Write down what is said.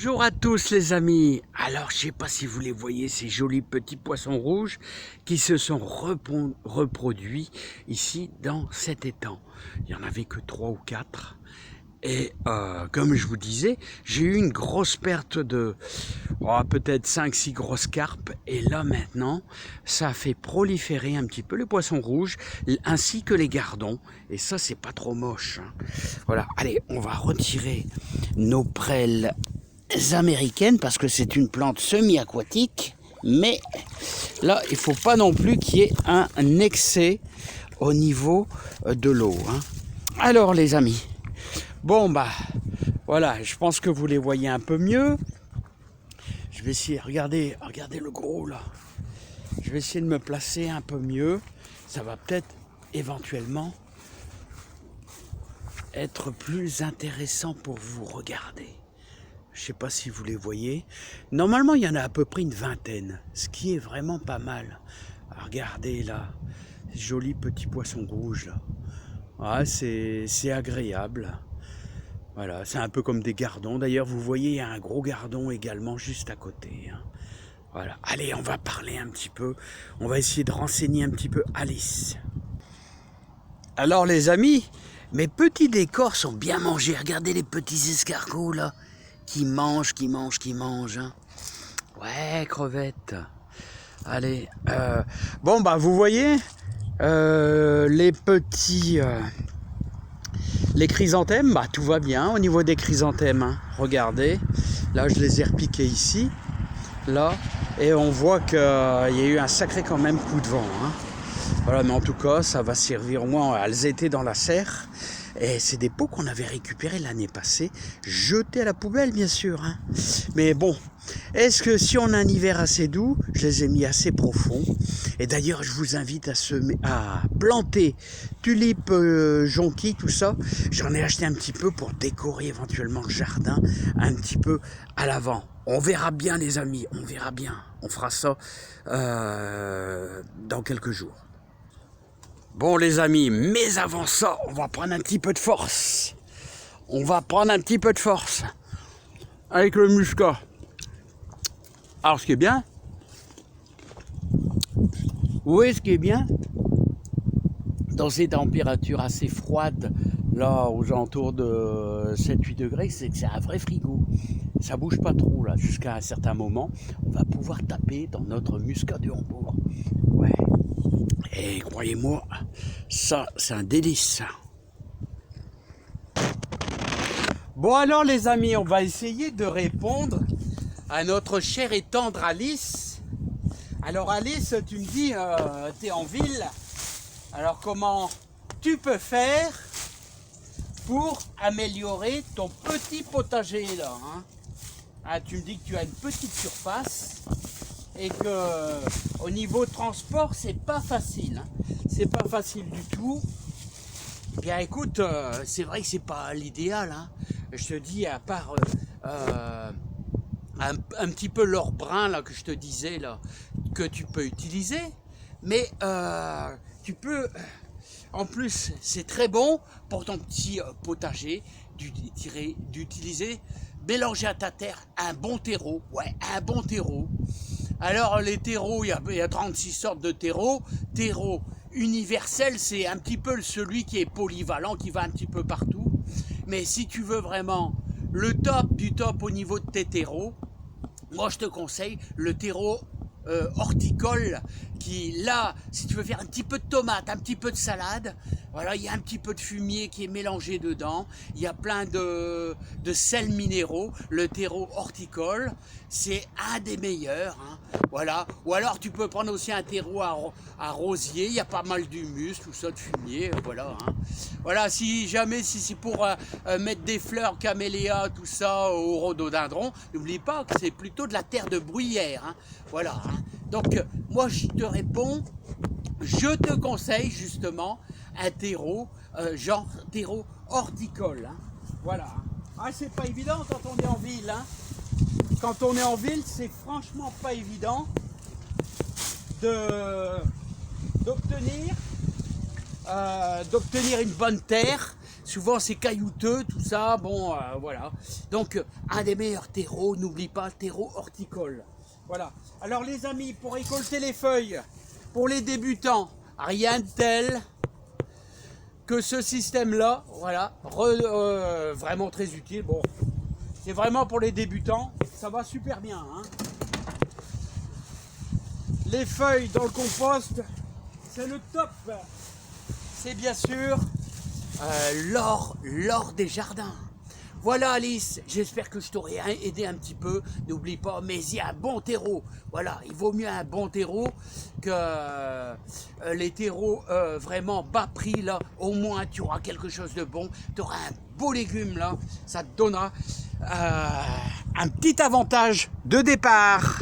Bonjour à tous les amis. Alors je sais pas si vous les voyez, ces jolis petits poissons rouges qui se sont reproduits ici dans cet étang. Il n'y en avait que 3 ou 4. Et comme je vous disais, j'ai eu une grosse perte de peut-être 5-6 grosses carpes. Et là maintenant, ça a fait proliférer un petit peu les poissons rouges ainsi que les gardons. Et ça, c'est pas trop moche, hein. Voilà, allez, on va retirer nos prêles américaines parce que c'est une plante semi-aquatique. Mais là, il faut pas non plus qu'il y ait un excès au niveau de l'eau, hein. Alors les amis, bon bah voilà, je pense que vous les voyez un peu mieux. Je vais essayer, regardez le gros là. Je vais essayer de me placer un peu mieux. Ça va peut-être éventuellement être plus intéressant pour vous regarder. Je ne sais pas si vous les voyez. Normalement, il y en a à peu près une vingtaine, ce qui est vraiment pas mal. Alors, regardez là, joli petit poisson rouge là. Ah, c'est agréable. Voilà, c'est un peu comme des gardons. D'ailleurs, vous voyez, il y a un gros gardon également juste à côté, hein. Voilà. Allez, on va parler un petit peu. On va essayer de renseigner un petit peu Alice. Alors, les amis, mes petits décors sont bien mangés. Regardez les petits escargots, là, qui mangent, hein. Ouais, crevettes. Allez. Bon, bah, vous voyez, les petits... les chrysanthèmes, bah, tout va bien au niveau des chrysanthèmes, hein. Regardez, là je les ai repiqués ici, là, et on voit qu'il y a eu un sacré quand même coup de vent, hein. Voilà, mais en tout cas, ça va servir au moins, elles étaient dans la serre, et c'est des pots qu'on avait récupérés l'année passée, jetés à la poubelle bien sûr, hein. Mais bon, est-ce que si on a un hiver assez doux, je les ai mis assez profonds. Et d'ailleurs, je vous invite à planter tulipes, jonquilles, tout ça. J'en ai acheté un petit peu pour décorer éventuellement le jardin un petit peu à l'avant. On verra bien les amis, on verra bien. On fera ça dans quelques jours. Bon les amis, mais avant ça, on va prendre un petit peu de force. On va prendre un petit peu de force avec le muscat. Alors ce qui est bien, oui, ce qui est bien, dans ces températures assez froides, là aux alentours de 7-8 degrés, c'est que c'est un vrai frigo. Ça bouge pas trop là, jusqu'à un certain moment, on va pouvoir taper dans notre muscat de Hambourg. Ouais. Et croyez-moi, ça c'est un délice. Bon alors les amis, on va essayer de répondre à notre chère et tendre Alice. Alors Alice, tu me dis, tu es en ville, alors comment tu peux faire pour améliorer ton petit potager là, hein? Ah, tu me dis que tu as une petite surface et que au niveau transport, c'est pas facile, hein? C'est pas facile du tout. Bien écoute, c'est vrai que c'est pas l'idéal, hein? Je te dis, à part un petit peu l'or brun là que je te disais là, que tu peux utiliser, mais tu peux, en plus c'est très bon pour ton petit potager d'utiliser, mélanger à ta terre un bon terreau, ouais, un bon terreau. Alors les terreaux, il y a 36 sortes de terreaux. Terreau universel, c'est un petit peu celui qui est polyvalent, qui va un petit peu partout. Mais si tu veux vraiment le top du top au niveau de tes terreaux, moi je te conseille le terreau horticole qui là, si tu veux faire un petit peu de tomate, un petit peu de salade, voilà, il y a un petit peu de fumier qui est mélangé dedans, il y a plein de sels minéraux. Le terreau horticole, c'est un des meilleurs, hein. Voilà. Ou alors tu peux prendre aussi un terreau à rosier, il y a pas mal d'humus, tout ça, de fumier, voilà, hein. Voilà, si c'est pour mettre des fleurs caméléas, tout ça, au rhododendron, n'oublie pas que c'est plutôt de la terre de bruyère, hein. Voilà, hein. Donc moi je te réponds, je te conseille justement un terreau, genre terreau horticole, hein. Voilà. Ah, c'est pas évident quand on est en ville, hein. Quand on est en ville, c'est franchement pas évident d'obtenir une bonne terre, souvent c'est caillouteux, tout ça, bon, voilà. Donc, un des meilleurs terreaux, n'oublie pas, terreau horticole. Voilà. Alors les amis, pour récolter les feuilles, pour les débutants, rien de tel que ce système-là, voilà, vraiment très utile. Bon, c'est vraiment pour les débutants, ça va super bien, hein. Les feuilles dans le compost, c'est le top. C'est bien sûr l'or des jardins. Voilà Alice, j'espère que je t'aurai aidé un petit peu. N'oublie pas, mais il y a un bon terreau. Voilà, il vaut mieux un bon terreau que les terreaux vraiment bas prix là. Au moins tu auras quelque chose de bon. Tu auras un beau légume là. Ça te donnera un petit avantage de départ.